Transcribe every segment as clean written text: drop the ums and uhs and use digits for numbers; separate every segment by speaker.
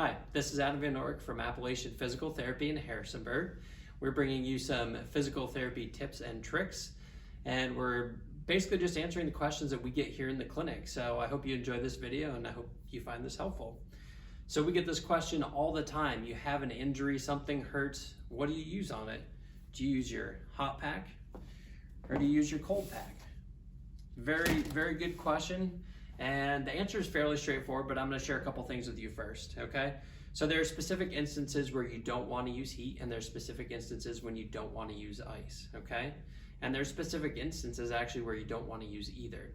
Speaker 1: Hi, this is Adam Van Ork from Appalachian Physical Therapy in Harrisonburg. We're bringing you some physical therapy tips and tricks, and we're basically just answering the questions that we get here in the clinic. So I hope you enjoy this video and I hope you find this helpful. So we get this question all the time. You have an injury, something hurts, what do you use on it? Do you use your hot pack or do you use your cold pack? Very, very good question. And the answer is fairly straightforward, but I'm going to share a couple things with you first, okay? So there are specific instances where you don't want to use heat, and there's specific instances when you don't want to use ice, okay? And there's specific instances actually where you don't want to use either.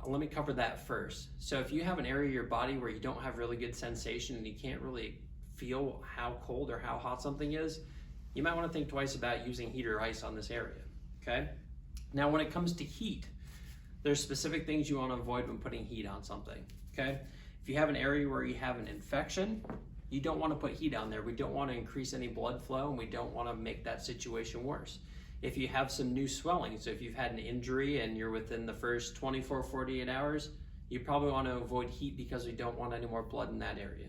Speaker 1: Let me cover that first. So if you have an area of your body where you don't have really good sensation and you can't really feel how cold or how hot something is, you might want to think twice about using heat or ice on this area, okay? Now when it comes to heat, there's specific things you want to avoid when putting heat on something, okay? If you have an area where you have an infection, you don't want to put heat on there. We don't want to increase any blood flow, and we don't want to make that situation worse. If you have some new swelling, so if you've had an injury and you're within the first 24, 48 hours, you probably want to avoid heat because we don't want any more blood in that area.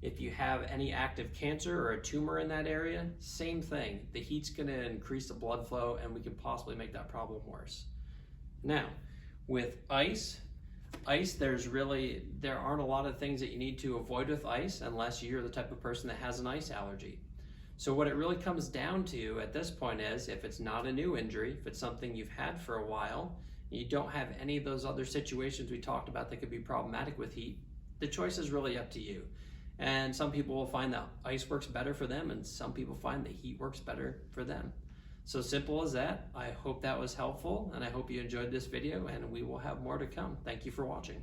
Speaker 1: If you have any active cancer or a tumor in that area, same thing. The heat's going to increase the blood flow, and we could possibly make that problem worse. Now, with ice, there aren't a lot of things that you need to avoid with ice unless you're the type of person that has an ice allergy. So what it really comes down to at this point is, if it's not a new injury, if it's something you've had for a while, and you don't have any of those other situations we talked about that could be problematic with heat, the choice is really up to you. And some people will find that ice works better for them, and some people find that heat works better for them. So simple as that. I hope that was helpful, and I hope you enjoyed this video, and we will have more to come. Thank you for watching.